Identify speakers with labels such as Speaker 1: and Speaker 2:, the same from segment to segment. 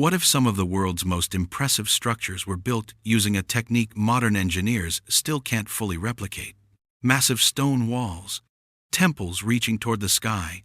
Speaker 1: What if some of the world's most impressive structures were built using a technique modern engineers still can't fully replicate? Massive stone walls, temples reaching toward the sky,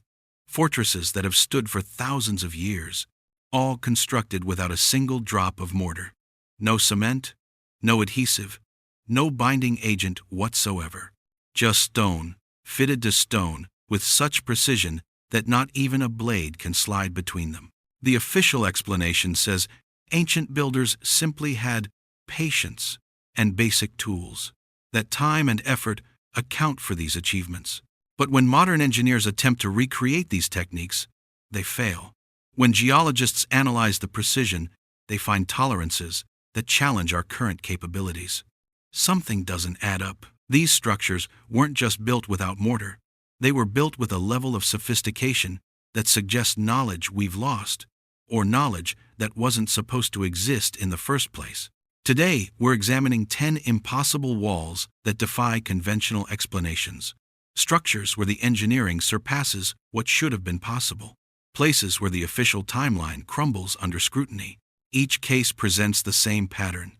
Speaker 1: fortresses that have stood for thousands of years, all constructed without a single drop of mortar. No cement, no adhesive, no binding agent whatsoever. Just stone, fitted to stone, with such precision that not even a blade can slide between them. The official explanation says ancient builders simply had patience and basic tools, that time and effort account for these achievements. But when modern engineers attempt to recreate these techniques, they fail. When geologists analyze the precision, they find tolerances that challenge our current capabilities. Something doesn't add up. These structures weren't just built without mortar. They were built with a level of sophistication that suggests knowledge we've lost, or knowledge that wasn't supposed to exist in the first place. Today, we're examining 10 impossible walls that defy conventional explanations. Structures where the engineering surpasses what should have been possible. Places where the official timeline crumbles under scrutiny. Each case presents the same pattern.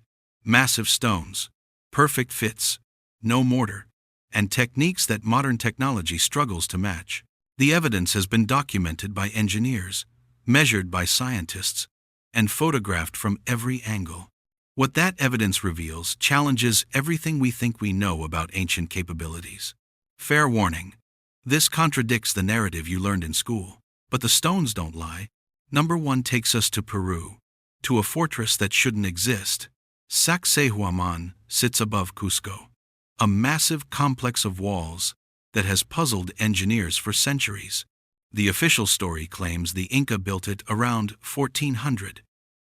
Speaker 1: Massive stones, perfect fits, no mortar, and techniques that modern technology struggles to match. The evidence has been documented by engineers, measured by scientists, and photographed from every angle. What that evidence reveals challenges everything we think we know about ancient capabilities. Fair warning, this contradicts the narrative you learned in school. But the stones don't lie. Number 1 takes us to Peru, to a fortress that shouldn't exist. Sacsayhuaman sits above Cusco, a massive complex of walls that has puzzled engineers for centuries. The official story claims the Inca built it around 1400,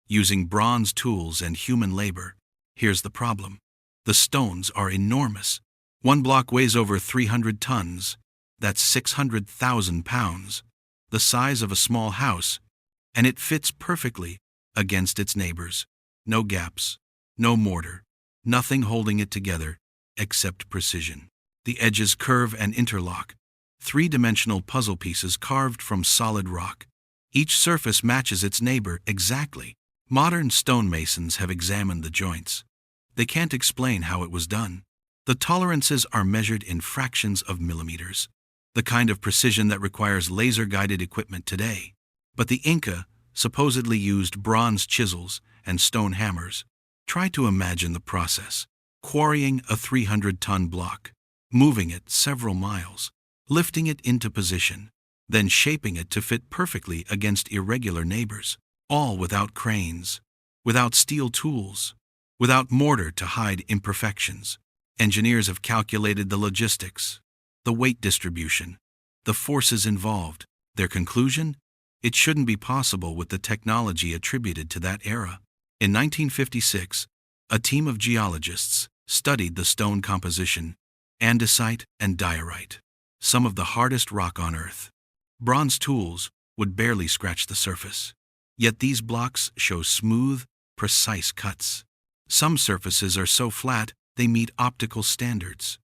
Speaker 1: using bronze tools and human labor. Here's the problem. The stones are enormous. One block weighs over 300 tons. That's 600,000 pounds. The size of a small house, and it fits perfectly against its neighbors. No gaps, no mortar, nothing holding it together except precision. The edges curve and interlock, three-dimensional puzzle pieces carved from solid rock. Each surface matches its neighbor exactly. Modern stonemasons have examined the joints. They can't explain how it was done. The tolerances are measured in fractions of millimeters, the kind of precision that requires laser-guided equipment today. But the Inca supposedly used bronze chisels and stone hammers. Try to imagine the process. Quarrying a 300-ton block, moving it several miles, lifting it into position, then shaping it to fit perfectly against irregular neighbors, all without cranes, without steel tools, without mortar to hide imperfections. Engineers have calculated the logistics, the weight distribution, the forces involved. Their conclusion? It shouldn't be possible with the technology attributed to that era. In 1956, a team of geologists studied the stone composition, andesite and diorite, some of the hardest rock on Earth. Bronze tools would barely scratch the surface. Yet these blocks show smooth, precise cuts. Some surfaces are so flat they meet optical standards,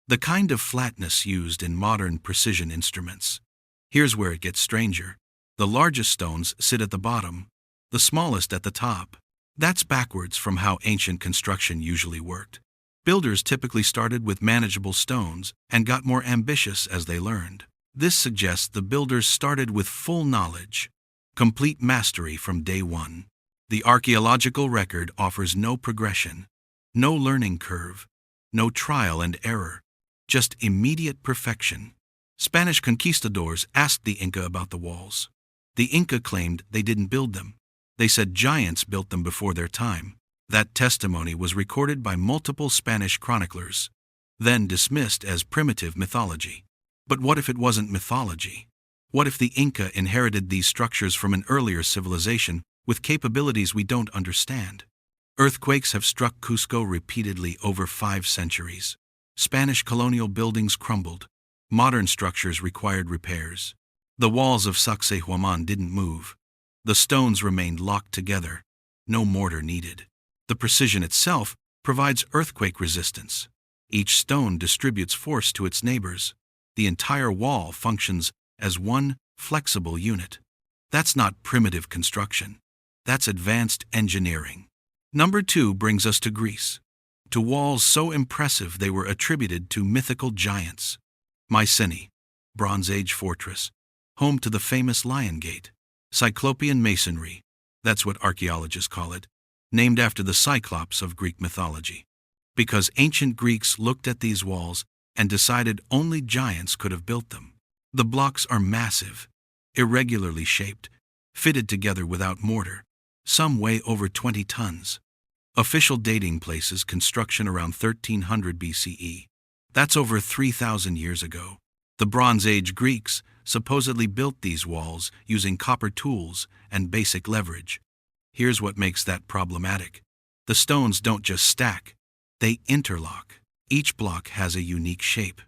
Speaker 1: the kind of flatness used in modern precision instruments. Here's where it gets stranger. The largest stones sit at the bottom, the smallest at the top. That's backwards from how ancient construction usually worked. Builders typically started with manageable stones and got more ambitious as they learned. This suggests the builders started with full knowledge, complete mastery from day one. The archaeological record offers no progression, no learning curve, no trial and error, just immediate perfection. Spanish conquistadors asked the Inca about the walls. The Inca claimed they didn't build them. They said giants built them before their time. That testimony was recorded by multiple Spanish chroniclers, then dismissed as primitive mythology. But what if it wasn't mythology? What if the Inca inherited these structures from an earlier civilization with capabilities we don't understand? Earthquakes have struck Cusco repeatedly over 5 centuries. Spanish colonial buildings crumbled. Modern structures required repairs. The walls of Sacsayhuaman didn't move. The stones remained locked together. No mortar needed. The precision itself provides earthquake resistance. Each stone distributes force to its neighbors. The entire wall functions as one flexible unit. That's not primitive construction. That's advanced engineering. Number 2 brings us to Greece. To walls so impressive they were attributed to mythical giants. Mycenae, Bronze Age fortress, home to the famous Lion Gate. Cyclopean masonry, that's what archaeologists call it, named after the Cyclops of Greek mythology. Because ancient Greeks looked at these walls and decided only giants could have built them. The blocks are massive, irregularly shaped, fitted together without mortar. Some weigh over 20 tons. Official dating places construction around 1300 BCE. That's over 3,000 years ago. The Bronze Age Greeks supposedly built these walls using copper tools and basic leverage. Here's what makes that problematic. The stones don't just stack, they interlock. Each block has a unique shape.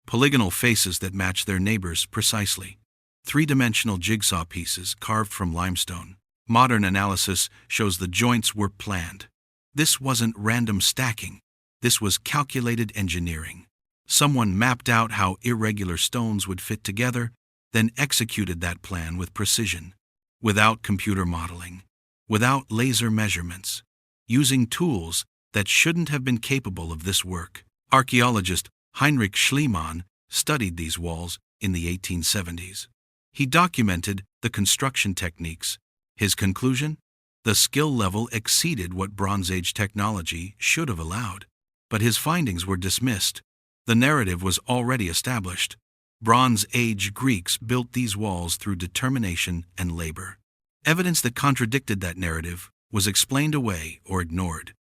Speaker 1: Polygonal faces that match their neighbors precisely. Three-dimensional jigsaw pieces carved from limestone. Modern analysis shows the joints were planned. This wasn't random stacking. This was calculated engineering. Someone mapped out how irregular stones would fit together, then executed that plan with precision, without computer modeling, without laser measurements, using tools that shouldn't have been capable of this work. Archaeologist Heinrich Schliemann studied these walls in the 1870s. He documented the construction techniques. His conclusion? The skill level exceeded what Bronze Age technology should have allowed. But his findings were dismissed. The narrative was already established. Bronze Age Greeks built these walls through determination and labor. Evidence that contradicted that narrative was explained away or ignored.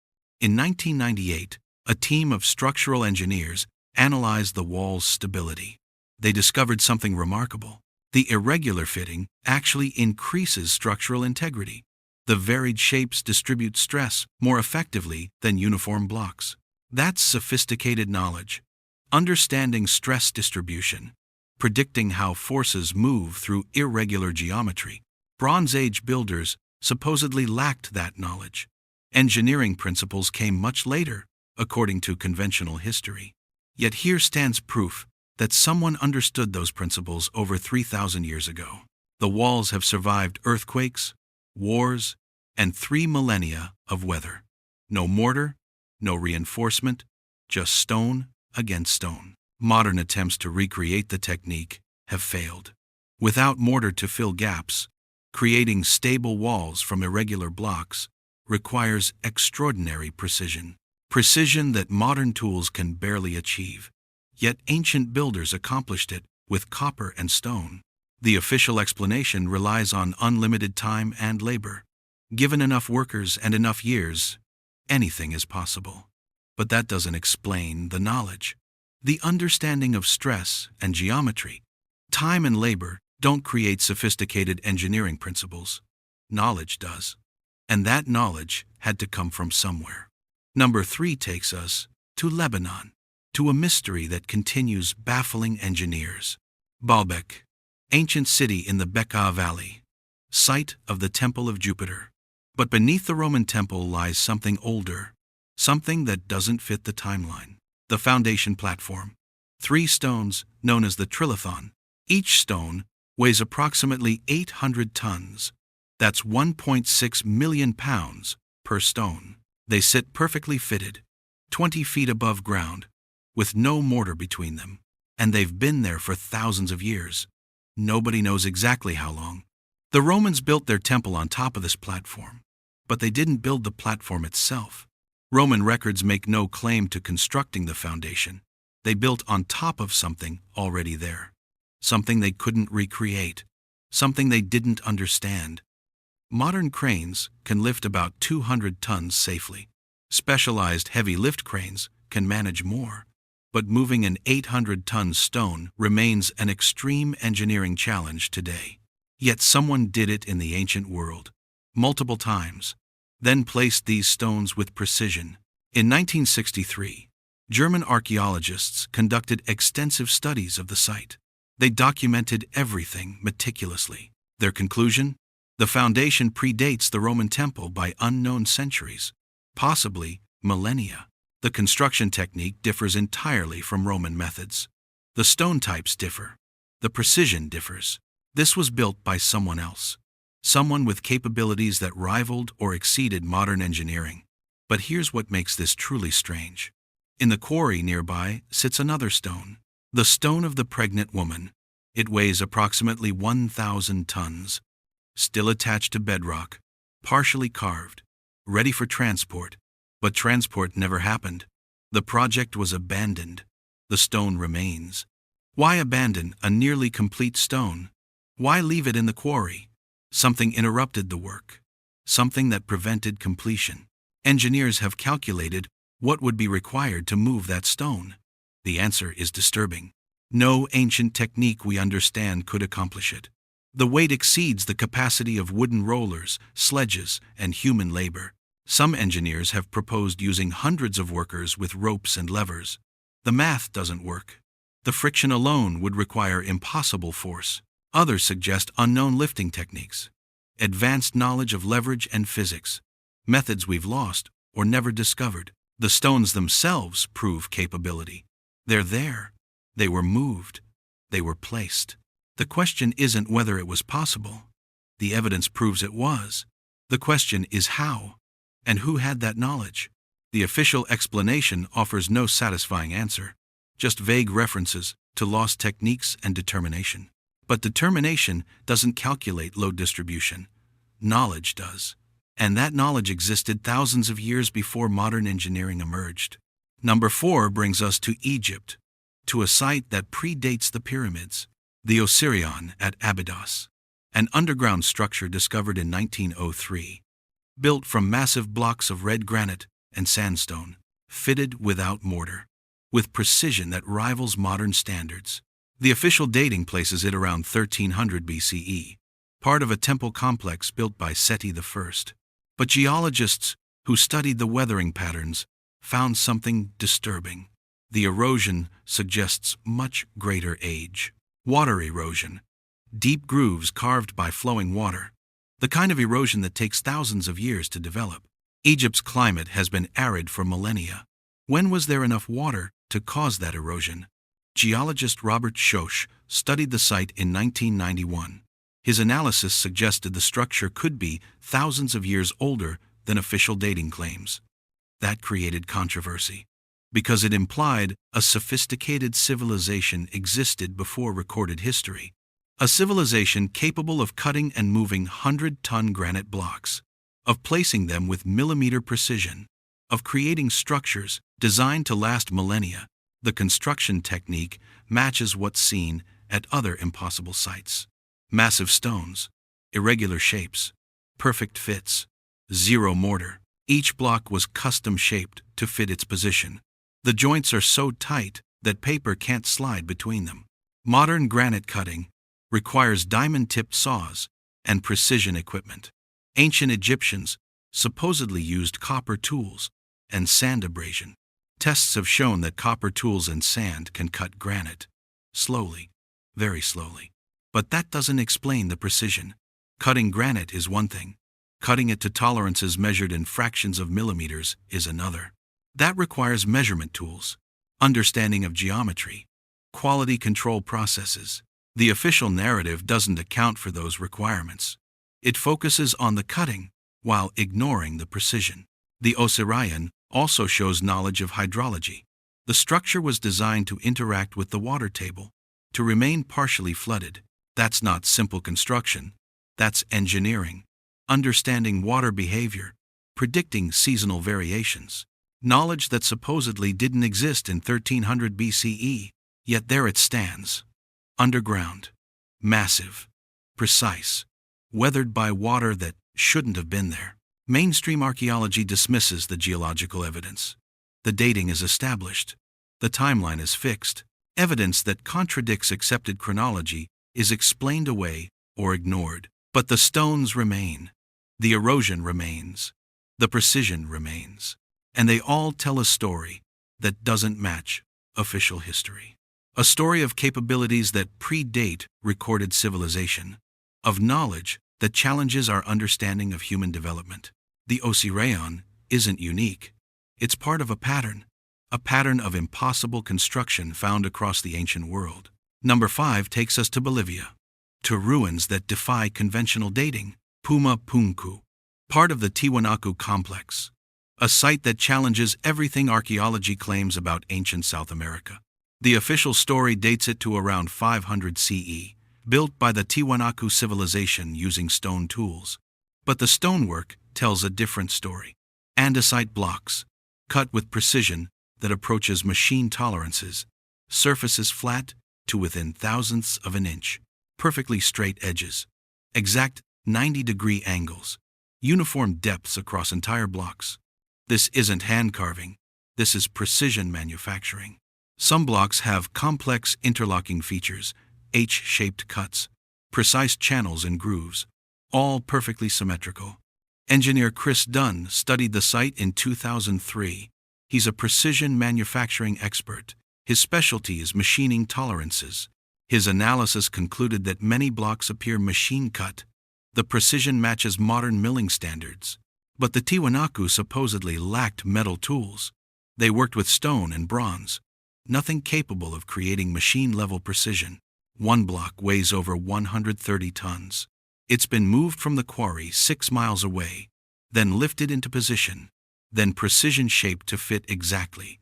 Speaker 1: In 1998, a team of structural engineers analyzed the wall's stability. They discovered something remarkable. The irregular fitting actually increases structural integrity. The varied shapes distribute stress more effectively than uniform blocks. That's sophisticated knowledge. Understanding stress distribution, predicting how forces move through irregular geometry. Bronze Age builders supposedly lacked that knowledge. Engineering principles came much later, according to conventional history. Yet here stands proof that someone understood those principles over 3,000 years ago. The walls have survived earthquakes, wars, and 3 millennia of weather. No mortar, no reinforcement, just stone against stone. Modern attempts to recreate the technique have failed. Without mortar to fill gaps, creating stable walls from irregular blocks requires extraordinary precision. Precision that modern tools can barely achieve. Yet ancient builders accomplished it with copper and stone. The official explanation relies on unlimited time and labor. Given enough workers and enough years, anything is possible. But that doesn't explain the knowledge. The understanding of stress and geometry, time and labor don't create sophisticated engineering principles. Knowledge does. And that knowledge had to come from somewhere. Number 3 takes us to Lebanon, to a mystery that continues baffling engineers. Baalbek, ancient city in the Bekaa Valley, site of the Temple of Jupiter. But beneath the Roman temple lies something older, something that doesn't fit the timeline. The foundation platform. 3 stones, known as the trilithon. Each stone weighs approximately 800 tons. That's 1.6 million pounds per stone. They sit perfectly fitted, 20 feet above ground, with no mortar between them. And they've been there for thousands of years. Nobody knows exactly how long. The Romans built their temple on top of this platform, but they didn't build the platform itself. Roman records make no claim to constructing the foundation. They built on top of something already there. Something they couldn't recreate. Something they didn't understand. Modern cranes can lift about 200 tons safely. Specialized heavy lift cranes can manage more. But moving an 800-ton stone remains an extreme engineering challenge today. Yet someone did it in the ancient world, multiple times, then placed these stones with precision. In 1963, German archaeologists conducted extensive studies of the site. They documented everything meticulously. Their conclusion? The foundation predates the Roman temple by unknown centuries, possibly millennia. The construction technique differs entirely from Roman methods. The stone types differ. The precision differs. This was built by someone else. someone with capabilities that rivaled or exceeded modern engineering. But here's what makes this truly strange. In the quarry nearby sits another stone, the stone of the pregnant woman. It weighs approximately 1,000 tons, still attached to bedrock, partially carved, ready for transport. But transport never happened. The project was abandoned. The stone remains. Why abandon a nearly complete stone? Why leave it in the quarry? Something interrupted the work. Something that prevented completion. Engineers have calculated what would be required to move that stone. The answer is disturbing. No ancient technique we understand could accomplish it. The weight exceeds the capacity of wooden rollers, sledges, and human labor. Some engineers have proposed using hundreds of workers with ropes and levers. The math doesn't work. The friction alone would require impossible force. Others suggest unknown lifting techniques, advanced knowledge of leverage and physics, methods we've lost or never discovered. The stones themselves prove capability. They're there. They were moved. They were placed. The question isn't whether it was possible. The evidence proves it was. The question is how, and who had that knowledge. The official explanation offers no satisfying answer, just vague references to lost techniques and determination. But determination doesn't calculate load distribution. Knowledge does. And that knowledge existed thousands of years before modern engineering emerged. Number 4 brings us to Egypt, to a site that predates the pyramids, the Osirion at Abydos, an underground structure discovered in 1903, built from massive blocks of red granite and sandstone, fitted without mortar, with precision that rivals modern standards. The official dating places it around 1300 BCE, part of a temple complex built by Seti I. But geologists who studied the weathering patterns found something disturbing. The erosion suggests much greater age. Water erosion, deep grooves carved by flowing water, the kind of erosion that takes thousands of years to develop. Egypt's climate has been arid for millennia. When was there enough water to cause that erosion? Geologist Robert Schoch studied the site in 1991. His analysis suggested the structure could be thousands of years older than official dating claims. That created controversy, because it implied a sophisticated civilization existed before recorded history. A civilization capable of cutting and moving 100-ton granite blocks, of placing them with millimeter precision, of creating structures designed to last millennia. The construction technique matches what's seen at other impossible sites. Massive stones, irregular shapes, perfect fits, zero mortar. Each block was custom shaped to fit its position. The joints are so tight that paper can't slide between them. Modern granite cutting requires diamond-tipped saws and precision equipment. Ancient Egyptians supposedly used copper tools and sand abrasion. Tests have shown that copper tools and sand can cut granite slowly, very slowly. But that doesn't explain the precision. Cutting granite is one thing. Cutting it to tolerances measured in fractions of millimeters is another. That requires measurement tools, understanding of geometry, quality control processes. The official narrative doesn't account for those requirements. It focuses on the cutting while ignoring the precision. The Osirion also shows knowledge of hydrology. The structure was designed to interact with the water table, to remain partially flooded. That's not simple construction. That's engineering. Understanding water behavior, predicting seasonal variations. Knowledge that supposedly didn't exist in 1300 BCE, yet there it stands. Underground, massive, precise, weathered by water that shouldn't have been there. Mainstream archaeology dismisses the geological evidence. The dating is established. The timeline is fixed. Evidence that contradicts accepted chronology is explained away or ignored. But the stones remain. The erosion remains. The precision remains. And they all tell a story that doesn't match official history. A story of capabilities that predate recorded civilization, of knowledge that challenges our understanding of human development. The Osirion isn't unique. It's part of a pattern of impossible construction found across the ancient world. Number 5 takes us to Bolivia, to ruins that defy conventional dating, Puma Punku, part of the Tiwanaku complex, a site that challenges everything archaeology claims about ancient South America. The official story dates it to around 500 CE, built by the Tiwanaku civilization using stone tools. But the stonework tells a different story. Andesite blocks, cut with precision that approaches machine tolerances, surfaces flat to within thousandths of an inch, perfectly straight edges, exact 90-degree angles, uniform depths across entire blocks. This isn't hand carving, this is precision manufacturing. Some blocks have complex interlocking features, H-shaped cuts, precise channels and grooves, all perfectly symmetrical. Engineer Chris Dunn studied the site in 2003. He's a precision manufacturing expert. His specialty is machining tolerances. His analysis concluded that many blocks appear machine-cut. The precision matches modern milling standards. But the Tiwanaku supposedly lacked metal tools. They worked with stone and bronze, nothing capable of creating machine-level precision. One block weighs over 130 tons. It's been moved from the quarry 6 miles away, then lifted into position, then precision-shaped to fit exactly.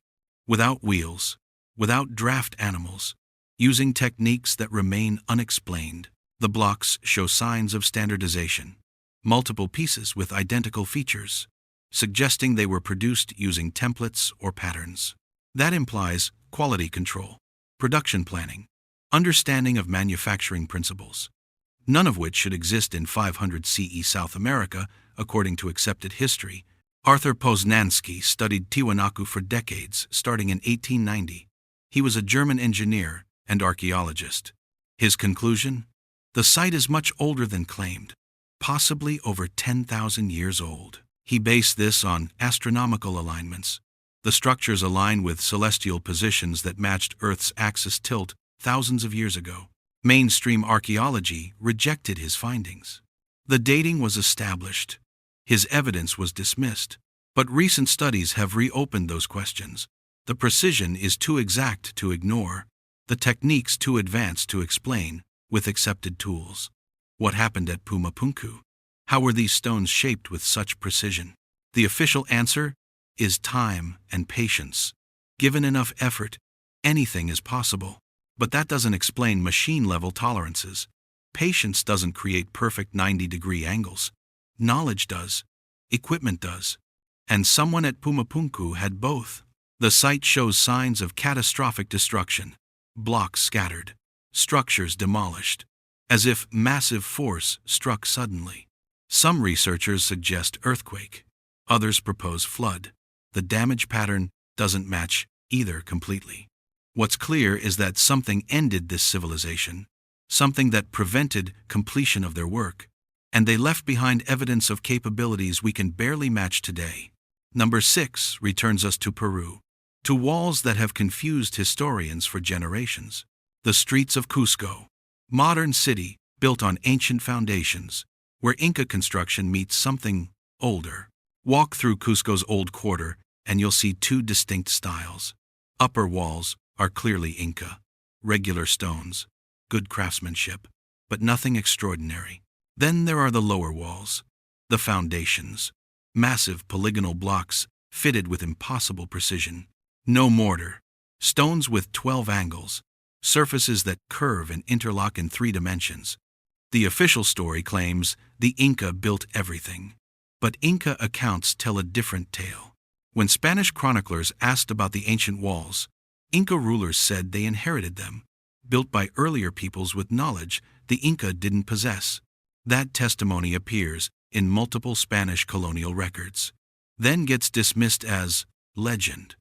Speaker 1: Without wheels, without draft animals, using techniques that remain unexplained. The blocks show signs of standardization. Multiple pieces with identical features, suggesting they were produced using templates or patterns. That implies quality control, production planning, understanding of manufacturing principles, none of which should exist in 500 CE South America, according to accepted history. Arthur Poznański studied Tiwanaku for decades, starting in 1890. He was a German engineer and archaeologist. His conclusion? The site is much older than claimed, possibly over 10,000 years old. He based this on astronomical alignments. The structures align with celestial positions that matched Earth's axis tilt thousands of years ago. Mainstream archaeology rejected his findings. The dating was established. His evidence was dismissed. But recent studies have reopened those questions. The precision is too exact to ignore, the techniques too advanced to explain with accepted tools. What happened at Puma Punku? How were these stones shaped with such precision? The official answer is time and patience. Given enough effort, anything is possible. But that doesn't explain machine-level tolerances. Patience doesn't create perfect 90-degree angles. Knowledge does. Equipment does. And someone at Puma Punku had both. The site shows signs of catastrophic destruction. Blocks scattered. Structures demolished. As if massive force struck suddenly. Some researchers suggest earthquake. Others propose flood. The damage pattern doesn't match either completely. What's clear is that something ended this civilization, something that prevented completion of their work, and they left behind evidence of capabilities we can barely match today. Number 6 returns us to Peru, to walls that have confused historians for generations. The streets of Cusco, modern city built on ancient foundations, where Inca construction meets something older. Walk through Cusco's old quarter and you'll see 2 distinct styles. Upper walls are clearly Inca, regular stones, good craftsmanship, but nothing extraordinary. Then there are the lower walls, the foundations, massive polygonal blocks fitted with impossible precision. No mortar, stones with 12 angles, surfaces that curve and interlock in 3 dimensions. The official story claims the Inca built everything. But Inca accounts tell a different tale. When Spanish chroniclers asked about the ancient walls, Inca rulers said they inherited them, built by earlier peoples with knowledge the Inca didn't possess. That testimony appears in multiple Spanish colonial records, then gets dismissed as legend.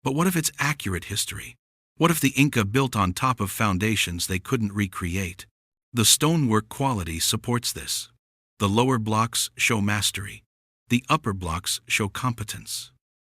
Speaker 1: But what if it's accurate history? What if the Inca built on top of foundations they couldn't recreate? The stonework quality supports this. The lower blocks show mastery. The upper blocks show competence.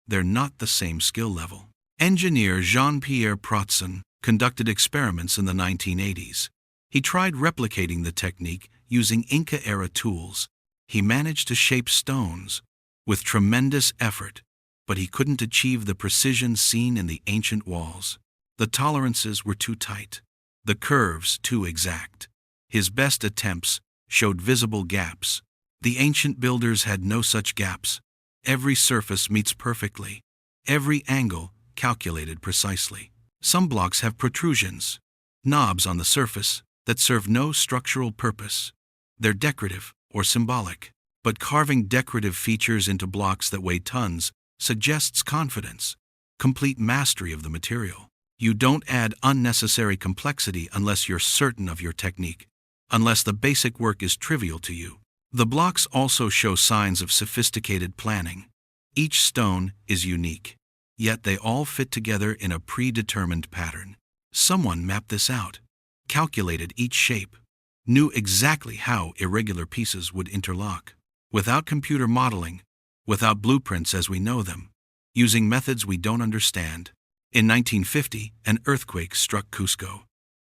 Speaker 1: They're not the same skill level. Engineer Jean-Pierre Protzen conducted experiments in the 1980s. He tried replicating the technique using Inca-era tools. He managed to shape stones with tremendous effort, but he couldn't achieve the precision seen in the ancient walls. The tolerances were too tight, the curves too exact. His best attempts showed visible gaps, The ancient builders had no such gaps. Every surface meets perfectly. Every angle calculated precisely. Some blocks have protrusions, knobs on the surface, that serve no structural purpose. They're decorative or symbolic. But carving decorative features into blocks that weigh tons suggests confidence, complete mastery of the material. You don't add unnecessary complexity unless you're certain of your technique, unless the basic work is trivial to you. The blocks also show signs of sophisticated planning. Each stone is unique, yet they all fit together in a predetermined pattern. Someone mapped this out, calculated each shape, knew exactly how irregular pieces would interlock. Without computer modeling, without blueprints as we know them, using methods we don't understand. In 1950, an earthquake struck Cusco.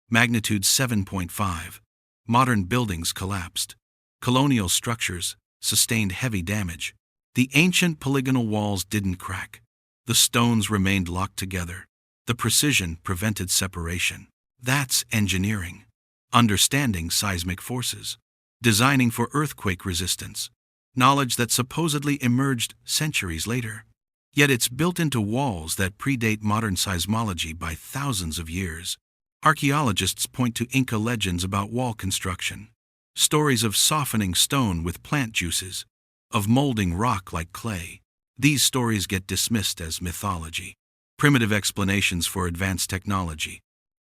Speaker 1: Magnitude 7.5. Modern buildings collapsed. Colonial structures sustained heavy damage. The ancient polygonal walls didn't crack. The stones remained locked together. The precision prevented separation. That's engineering. Understanding seismic forces. Designing for earthquake resistance. Knowledge that supposedly emerged centuries later. Yet it's built into walls that predate modern seismology by thousands of years. Archaeologists point to Inca legends about wall construction. Stories of softening stone with plant juices, of molding rock like clay. These stories get dismissed as mythology, primitive explanations for advanced technology.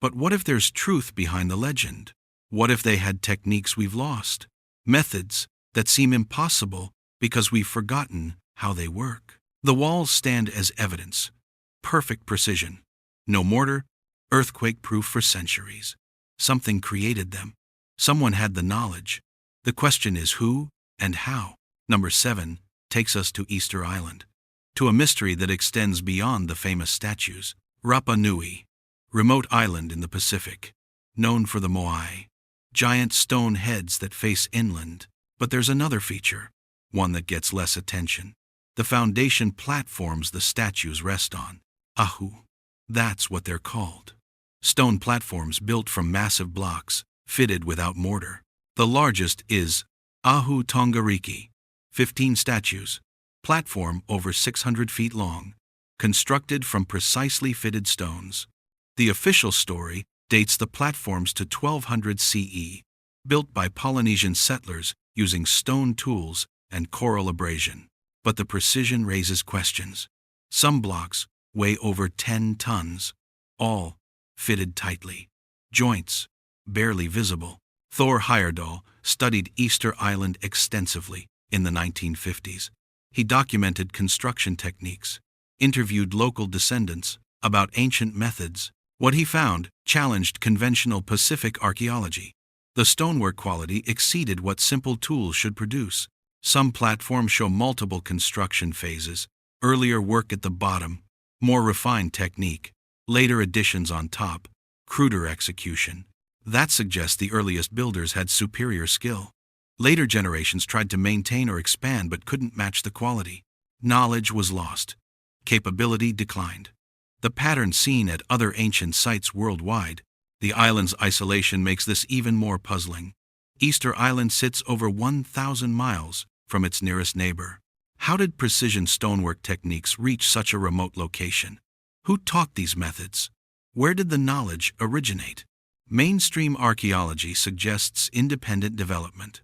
Speaker 1: But what if there's truth behind the legend? What if they had techniques we've lost? Methods that seem impossible because we've forgotten how they work. The walls stand as evidence. Perfect precision. No mortar, earthquake-proof for centuries. Something created them. Someone had the knowledge. The question is who and how. Number 7 takes us to Easter Island, to a mystery that extends beyond the famous statues. Rapa Nui, remote island in the Pacific, known for the moai, giant stone heads that face inland. But there's another feature, one that gets less attention. The foundation platforms the statues rest on. Ahu. That's what they're called. Stone platforms built from massive blocks, fitted without mortar. The largest is Ahu Tongariki, 15 statues, platform over 600 feet long, constructed from precisely fitted stones. The official story dates the platforms to 1200 CE, built by Polynesian settlers using stone tools and coral abrasion. But the precision raises questions. Some blocks weigh over 10 tons, all fitted tightly. Joints barely visible. Thor Heyerdahl studied Easter Island extensively in the 1950s. He documented construction techniques, interviewed local descendants about ancient methods. What he found challenged conventional Pacific archaeology. The stonework quality exceeded what simple tools should produce. Some platforms show multiple construction phases, earlier work at the bottom, more refined technique, later additions on top, cruder execution. That suggests the earliest builders had superior skill. Later generations tried to maintain or expand but couldn't match the quality. Knowledge was lost. Capability declined. The pattern seen at other ancient sites worldwide. The island's isolation makes this even more puzzling. Easter Island sits over 1,000 miles from its nearest neighbor. How did precision stonework techniques reach such a remote location? Who taught these methods? Where did the knowledge originate? Mainstream archaeology suggests independent development.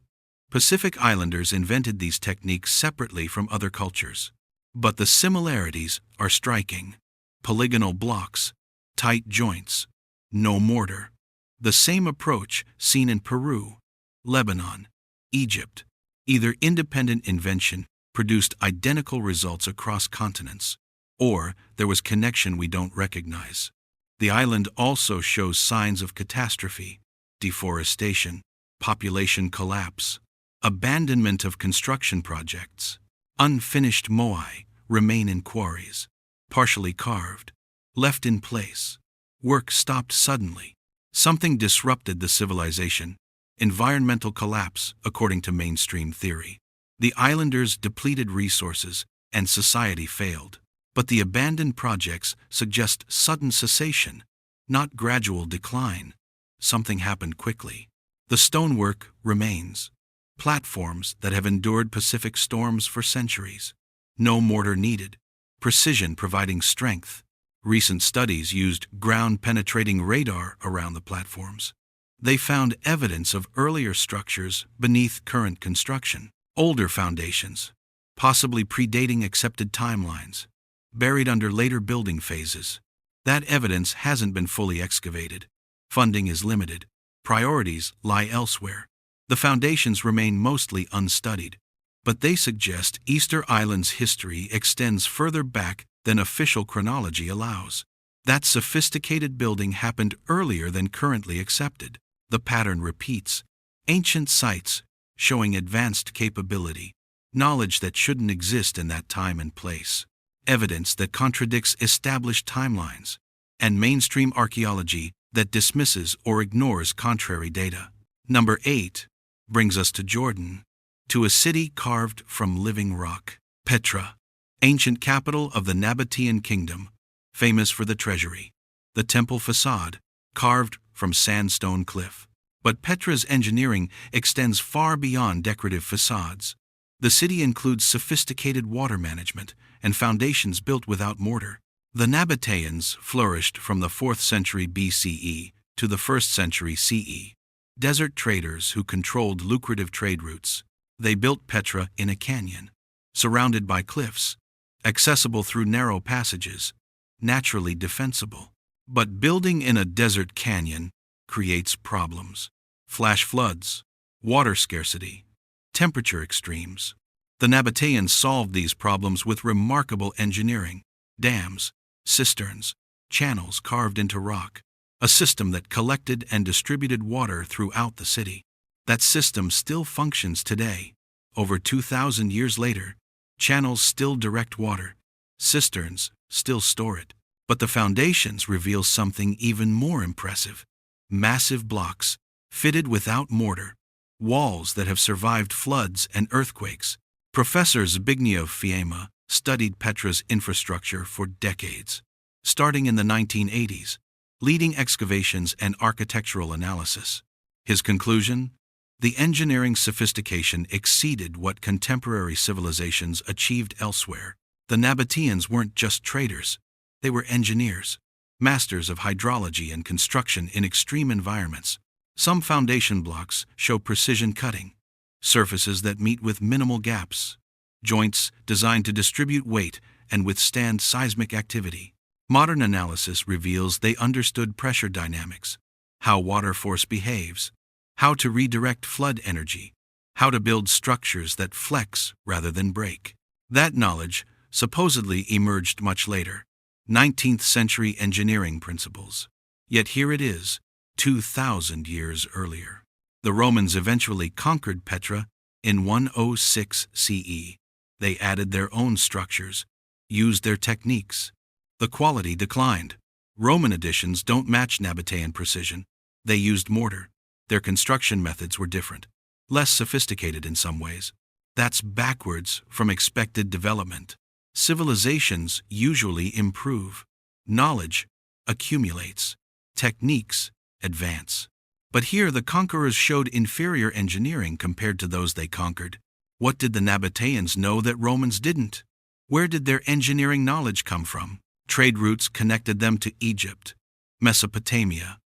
Speaker 1: Pacific Islanders invented these techniques separately from other cultures. But the similarities are striking. Polygonal blocks, tight joints, no mortar. The same approach seen in Peru, Lebanon, Egypt. Either independent invention produced identical results across continents, or there was connection we don't recognize. The island also shows signs of catastrophe, deforestation, population collapse, abandonment of construction projects. Unfinished moai remain in quarries, partially carved, left in place. Work stopped suddenly. Something disrupted the civilization. Environmental collapse, according to mainstream theory. The islanders depleted resources, and society failed. But the abandoned projects suggest sudden cessation, not gradual decline. Something happened quickly. The stonework remains, platforms that have endured Pacific storms for centuries. No mortar needed, precision providing strength. Recent studies used ground-penetrating radar around the platforms. They found evidence of earlier structures beneath current construction, older foundations, possibly predating accepted timelines, buried under later building phases. That evidence hasn't been fully excavated. Funding is limited. Priorities lie elsewhere. The foundations remain mostly unstudied, but they suggest Easter Island's history extends further back than official chronology allows. That sophisticated building happened earlier than currently accepted. The pattern repeats. Ancient sites showing advanced capability, knowledge that shouldn't exist in that time and place, evidence that contradicts established timelines, and mainstream archaeology that dismisses or ignores contrary data. Number 8 brings us to Jordan, to a city carved from living rock. Petra, ancient capital of the Nabatean kingdom, famous for the treasury. The temple facade, carved from sandstone cliff. But Petra's engineering extends far beyond decorative facades. The city includes sophisticated water management and foundations built without mortar. The Nabateans flourished from the 4th century BCE to the 1st century CE. Desert traders who controlled lucrative trade routes. They built Petra in a canyon, surrounded by cliffs, accessible through narrow passages, naturally defensible. But building in a desert canyon creates problems. Flash floods, water scarcity, temperature extremes. The Nabateans solved these problems with remarkable engineering. Dams, cisterns, channels carved into rock. A system that collected and distributed water throughout the city. That system still functions today. Over 2,000 years later, channels still direct water. Cisterns still store it. But the foundations reveal something even more impressive. Massive blocks, fitted without mortar. Walls that have survived floods and earthquakes. Professor Zbigniew Fiema studied Petra's infrastructure for decades. Starting in the 1980s, leading excavations and architectural analysis. His conclusion? The engineering sophistication exceeded what contemporary civilizations achieved elsewhere. The Nabateans weren't just traders. They were engineers, masters of hydrology and construction in extreme environments. Some foundation blocks show precision cutting, surfaces that meet with minimal gaps, joints designed to distribute weight and withstand seismic activity. Modern analysis reveals they understood pressure dynamics, how water force behaves, how to redirect flood energy, how to build structures that flex rather than break. That knowledge supposedly emerged much later, 19th century engineering principles. Yet here it is, 2,000 years earlier. The Romans eventually conquered Petra in 106 CE. They added their own structures, used their techniques. The quality declined. Roman additions don't match Nabatean precision. They used mortar. Their construction methods were different, less sophisticated in some ways. That's backwards from expected development. Civilizations usually improve. Knowledge accumulates. Techniques advance. But here the conquerors showed inferior engineering compared to those they conquered. What did the Nabateans know that Romans didn't? Where did their engineering knowledge come from? Trade routes connected them to Egypt, Mesopotamia,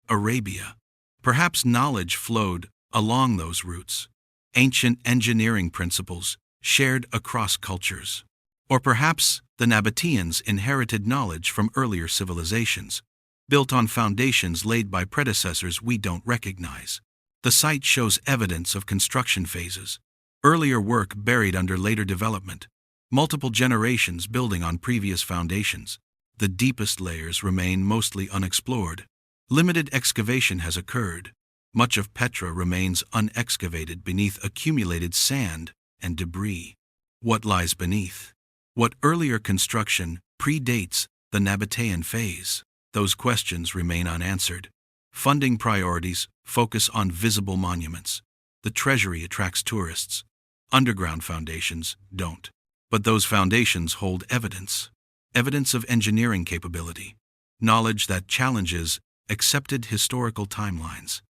Speaker 1: Arabia. Perhaps knowledge flowed along those routes. Ancient engineering principles shared across cultures. Or perhaps the Nabateans inherited knowledge from earlier civilizations, built on foundations laid by predecessors we don't recognize. The site shows evidence of construction phases, earlier work buried under later development, multiple generations building on previous foundations. The deepest layers remain mostly unexplored. Limited excavation has occurred. Much of Petra remains unexcavated beneath accumulated sand and debris. What lies beneath? What earlier construction predates the Nabatean phase? Those questions remain unanswered. Funding priorities focus on visible monuments. The treasury attracts tourists. Underground foundations don't. But those foundations hold evidence of engineering capability, knowledge that challenges accepted historical timelines.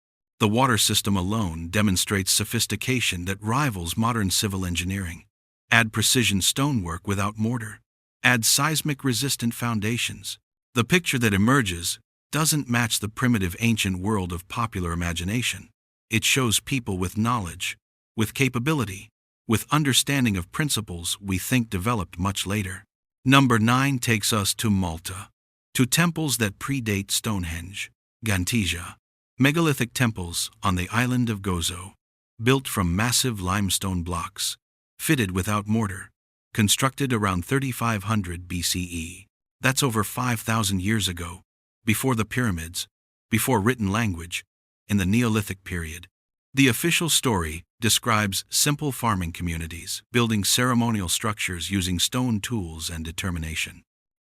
Speaker 1: The water system alone demonstrates sophistication that rivals modern civil engineering. Add precision stonework without mortar. Add seismic-resistant foundations. The picture that emerges doesn't match the primitive ancient world of popular imagination. It shows people with knowledge, with capability, with understanding of principles we think developed much later. Number 9 takes us to Malta, to temples that predate Stonehenge. Gantysia. Megalithic temples on the island of Gozo, built from massive limestone blocks, fitted without mortar, constructed around 3500 BCE. That's over 5,000 years ago, before the pyramids, before written language, in the Neolithic period. The official story describes simple farming communities building ceremonial structures using stone tools and determination.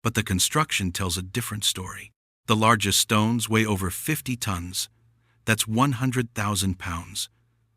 Speaker 1: But the construction tells a different story. The largest stones weigh over 50 tons, that's 100,000 pounds,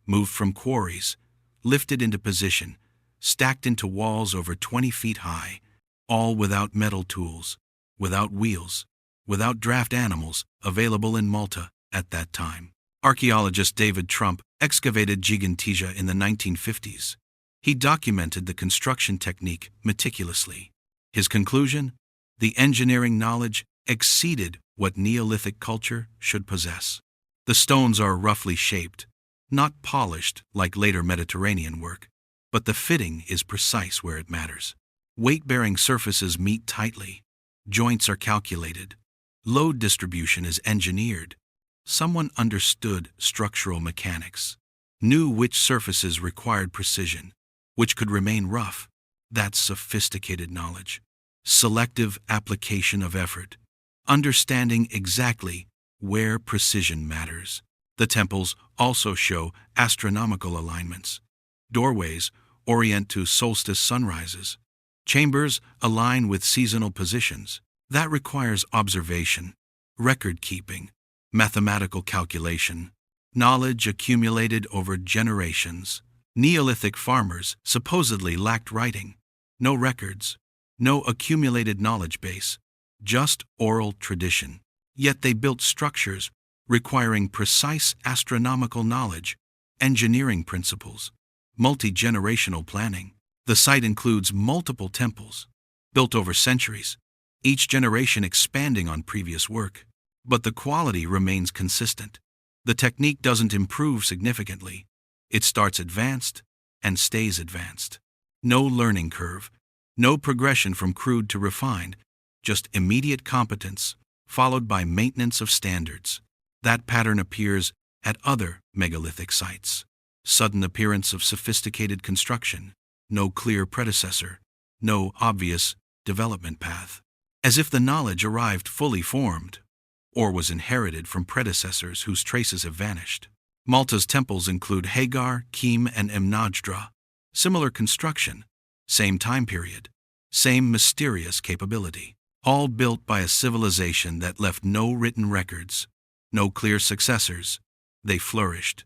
Speaker 1: moved from quarries, lifted into position, stacked into walls over 20 feet high, all without metal tools, without wheels, without draft animals available in Malta at that time. Archaeologist David Trump excavated Gigantesia in the 1950s. He documented the construction technique meticulously. His conclusion? The engineering knowledge exceeded what Neolithic culture should possess. The stones are roughly shaped, not polished like later Mediterranean work, but the fitting is precise where it matters. Weight-bearing surfaces meet tightly, joints are calculated, load distribution is engineered. Someone understood structural mechanics, knew which surfaces required precision, which could remain rough. That's sophisticated knowledge. Selective application of effort, understanding exactly where precision matters. The temples also show astronomical alignments. Doorways orient to solstice sunrises. Chambers align with seasonal positions. That requires observation, record-keeping, mathematical calculation, knowledge accumulated over generations. Neolithic farmers supposedly lacked writing. No records, no accumulated knowledge base, just oral tradition. Yet they built structures requiring precise astronomical knowledge, engineering principles, multi-generational planning. The site includes multiple temples, built over centuries, each generation expanding on previous work. But the quality remains consistent. The technique doesn't improve significantly. It starts advanced and stays advanced. No learning curve, no progression from crude to refined, just immediate competence, followed by maintenance of standards. That pattern appears at other megalithic sites. Sudden appearance of sophisticated construction, no clear predecessor, no obvious development path. As if the knowledge arrived fully formed, or was inherited from predecessors whose traces have vanished. Malta's temples include Hagar, Kim, and Mnajdra. Similar construction, same time period, same mysterious capability. All built by a civilization that left no written records, no clear successors. They flourished,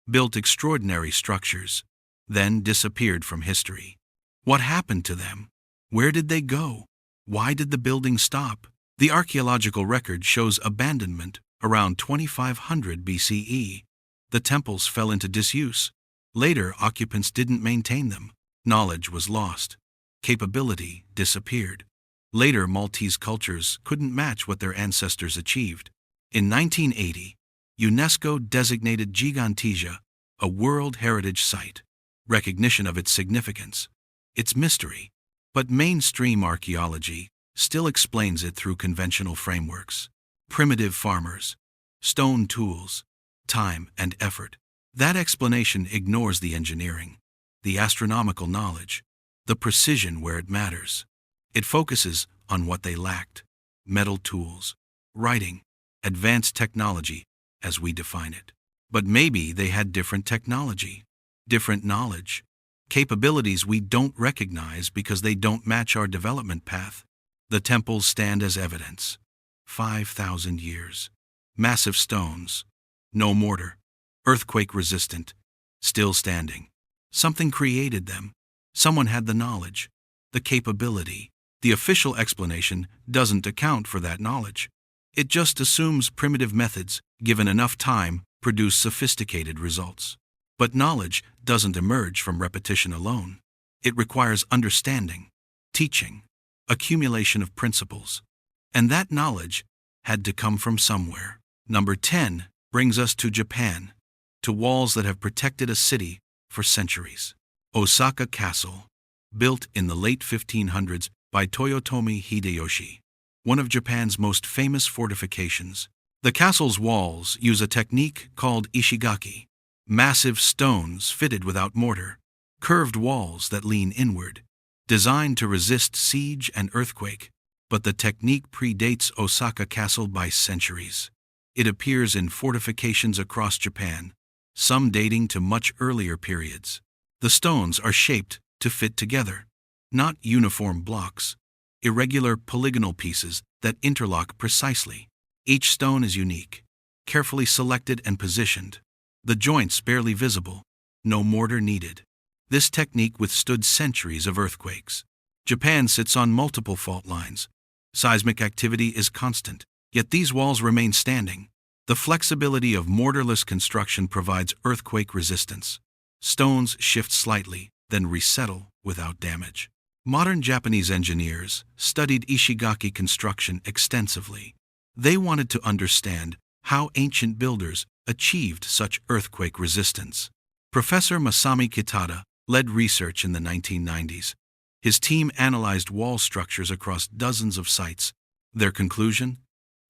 Speaker 1: built extraordinary structures, then disappeared from history. What happened to them? Where did they go? Why did the building stop? The archaeological record shows abandonment around 2500 BCE. The temples fell into disuse. Later, occupants didn't maintain them. Knowledge was lost. Capability disappeared. Later, Maltese cultures couldn't match what their ancestors achieved. In 1980, UNESCO designated Gigantesia a World Heritage Site, recognition of its significance, its mystery. But mainstream archaeology still explains it through conventional frameworks. Primitive farmers, stone tools, time and effort. That explanation ignores the engineering, the astronomical knowledge, the precision where it matters. It focuses on what they lacked: metal tools, writing, advanced technology as we define it. But maybe they had different technology, different knowledge, capabilities we don't recognize because they don't match our development path. The temples stand as evidence. 5,000 years. Massive stones. No mortar. Earthquake resistant. Still standing. Something created them. Someone had the knowledge, the capability. The official explanation doesn't account for that knowledge. It just assumes primitive methods, given enough time, produce sophisticated results. But knowledge doesn't emerge from repetition alone. It requires understanding, teaching, accumulation of principles. And that knowledge had to come from somewhere. Number 10 brings us to Japan, to walls that have protected a city for centuries. Osaka Castle, built in the late 1500s by Toyotomi Hideyoshi, one of Japan's most famous fortifications. The castle's walls use a technique called ishigaki, massive stones fitted without mortar, curved walls that lean inward, designed to resist siege and earthquake. But the technique predates Osaka Castle by centuries. It appears in fortifications across Japan, some dating to much earlier periods. The stones are shaped to fit together, not uniform blocks, irregular polygonal pieces that interlock precisely. Each stone is unique, carefully selected and positioned, the joints barely visible, no mortar needed. This technique withstood centuries of earthquakes. Japan sits on multiple fault lines. Seismic activity is constant, yet these walls remain standing. The flexibility of mortarless construction provides earthquake resistance. Stones shift slightly, then resettle without damage. Modern Japanese engineers studied ishigaki construction extensively. They wanted to understand how ancient builders achieved such earthquake resistance. Professor Masami Kitada led research in the 1990s. His team analyzed wall structures across dozens of sites. Their conclusion?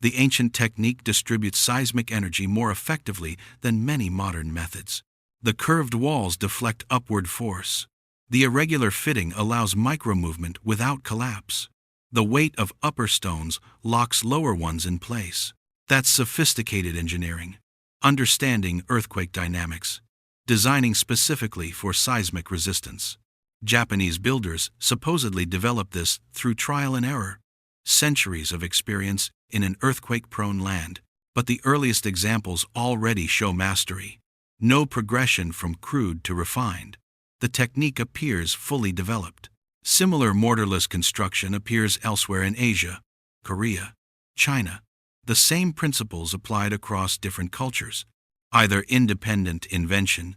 Speaker 1: The ancient technique distributes seismic energy more effectively than many modern methods. The curved walls deflect upward force. The irregular fitting allows micromovement without collapse. The weight of upper stones locks lower ones in place. That's sophisticated engineering. Understanding earthquake dynamics. Designing specifically for seismic resistance. Japanese builders supposedly developed this through trial and error. Centuries of experience in an earthquake-prone land, but the earliest examples already show mastery. No progression from crude to refined. The technique appears fully developed. Similar mortarless construction appears elsewhere in Asia, Korea, China. The same principles applied across different cultures, either independent invention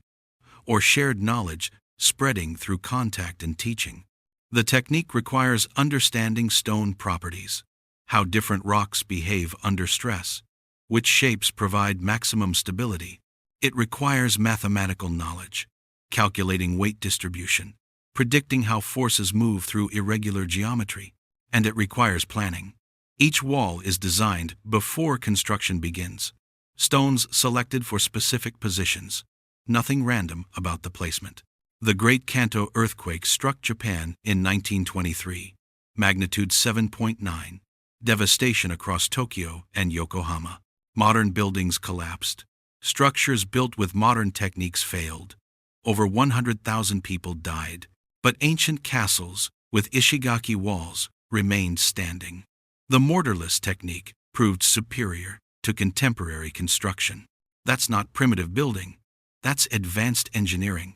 Speaker 1: or shared knowledge spreading through contact and teaching. The technique requires understanding stone properties, how different rocks behave under stress, which shapes provide maximum stability. It requires mathematical knowledge, calculating weight distribution, predicting how forces move through irregular geometry, and it requires planning. Each wall is designed before construction begins. Stones selected for specific positions. Nothing random about the placement. The Great Kanto earthquake struck Japan in 1923. Magnitude 7.9. Devastation across Tokyo and Yokohama. Modern buildings collapsed. Structures built with modern techniques failed. Over 100,000 people died. But ancient castles with ishigaki walls remained standing. The mortarless technique proved superior to contemporary construction. That's not primitive building. That's advanced engineering.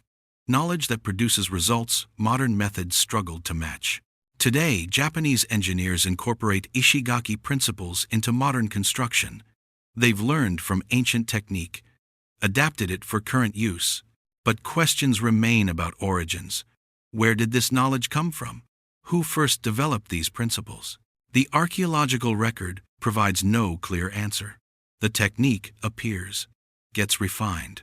Speaker 1: Knowledge that produces results modern methods struggled to match. Today, Japanese engineers incorporate ishigaki principles into modern construction. They've learned from ancient technique, adapted it for current use. But questions remain about origins. Where did this knowledge come from? Who first developed these principles? The archaeological record provides no clear answer. The technique appears, gets refined,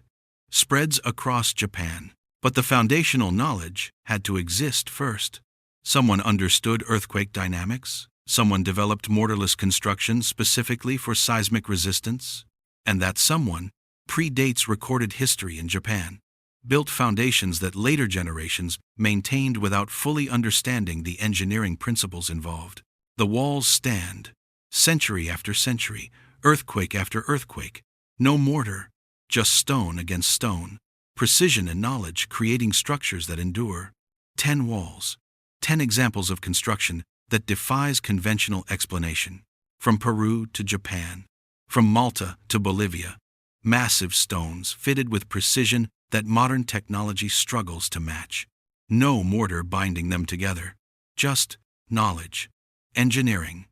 Speaker 1: spreads across Japan. But the foundational knowledge had to exist first. Someone understood earthquake dynamics. Someone developed mortarless construction specifically for seismic resistance. And that someone predates recorded history in Japan. Built foundations that later generations maintained without fully understanding the engineering principles involved. The walls stand, century after century, earthquake after earthquake. No mortar, just stone against stone. Precision and knowledge creating structures that endure. 10 walls. 10 examples of construction that defies conventional explanation. From Peru to Japan. From Malta to Bolivia. Massive stones fitted with precision that modern technology struggles to match. No mortar binding them together. Just knowledge, engineering,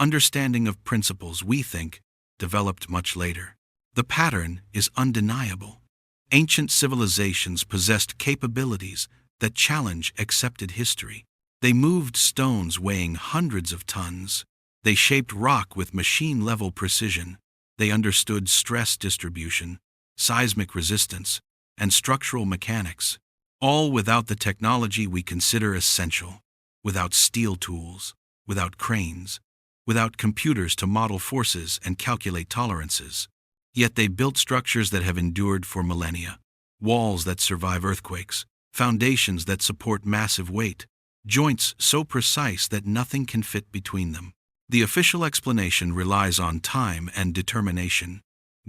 Speaker 1: understanding of principles we think developed much later. The pattern is undeniable. Ancient civilizations possessed capabilities that challenge accepted history. They moved stones weighing hundreds of tons. They shaped rock with machine-level precision. They understood stress distribution, seismic resistance, and structural mechanics, all without the technology we consider essential, without steel tools, without cranes, without computers to model forces and calculate tolerances. Yet they built structures that have endured for millennia, walls that survive earthquakes, foundations that support massive weight, joints so precise that nothing can fit between them. The official explanation relies on time and determination.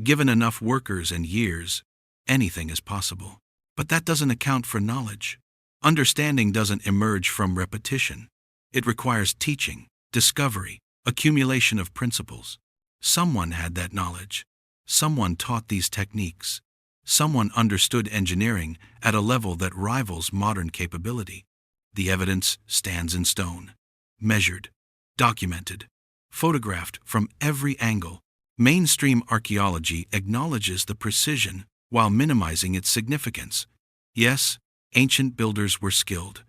Speaker 1: Given enough workers and years, anything is possible. But that doesn't account for knowledge. Understanding doesn't emerge from repetition. It requires teaching, discovery, accumulation of principles. Someone had that knowledge. Someone taught these techniques. Someone understood engineering at a level that rivals modern capability. The evidence stands in stone, measured, documented, photographed from every angle. Mainstream archaeology acknowledges the precision while minimizing its significance. Yes, ancient builders were skilled,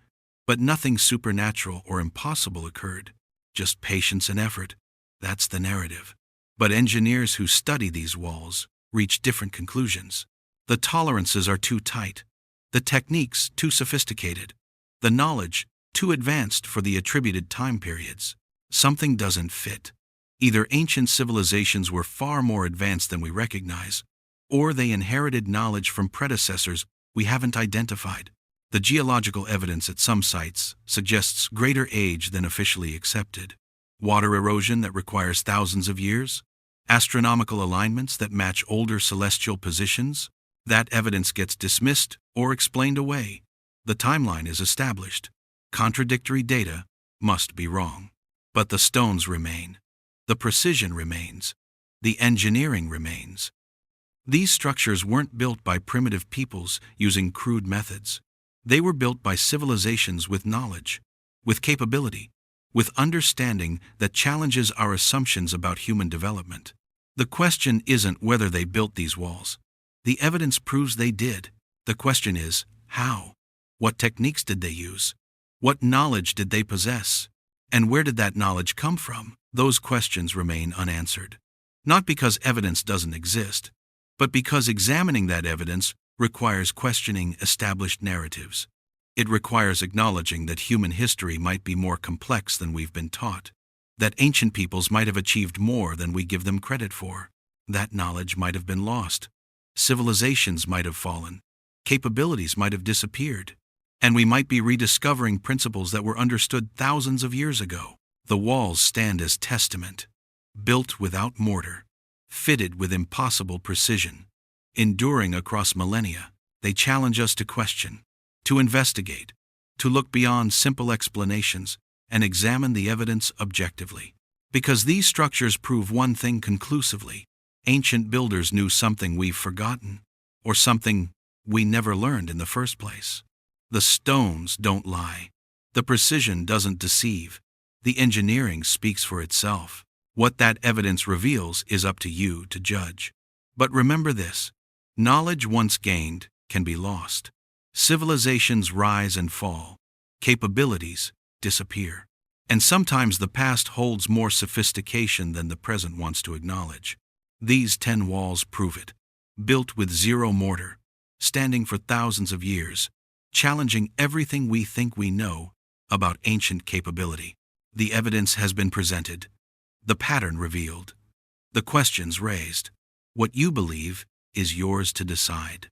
Speaker 1: but nothing supernatural or impossible occurred. Just patience and effort. That's the narrative. But engineers who study these walls reach different conclusions. The tolerances are too tight, the techniques too sophisticated, the knowledge too advanced for the attributed time periods. Something doesn't fit. Either ancient civilizations were far more advanced than we recognize, or they inherited knowledge from predecessors we haven't identified. The geological evidence at some sites suggests greater age than officially accepted. Water erosion that requires thousands of years? Astronomical alignments that match older celestial positions? That evidence gets dismissed or explained away. The timeline is established. Contradictory data must be wrong. But the stones remain. The precision remains. The engineering remains. These structures weren't built by primitive peoples using crude methods. They were built by civilizations with knowledge, with capability, with understanding that challenges our assumptions about human development. The question isn't whether they built these walls. The evidence proves they did. The question is, how? What techniques did they use? What knowledge did they possess? And where did that knowledge come from? Those questions remain unanswered. Not because evidence doesn't exist, but because examining that evidence requires questioning established narratives. It requires acknowledging that human history might be more complex than we've been taught, that ancient peoples might have achieved more than we give them credit for. That knowledge might have been lost. Civilizations might have fallen. Capabilities might have disappeared. And we might be rediscovering principles that were understood thousands of years ago. The walls stand as testament, built without mortar, fitted with impossible precision, enduring across millennia. They challenge us to question, to investigate, to look beyond simple explanations and examine the evidence objectively. Because these structures prove one thing conclusively: ancient builders knew something we've forgotten, or something we never learned in the first place. The stones don't lie. The precision doesn't deceive. The engineering speaks for itself. What that evidence reveals is up to you to judge. But remember this: knowledge once gained can be lost. Civilizations rise and fall. Capabilities disappear. And sometimes the past holds more sophistication than the present wants to acknowledge. These 10 walls prove it. Built with zero mortar, standing for thousands of years, challenging everything we think we know about ancient capability. The evidence has been presented, the pattern revealed, the questions raised. What you believe is yours to decide.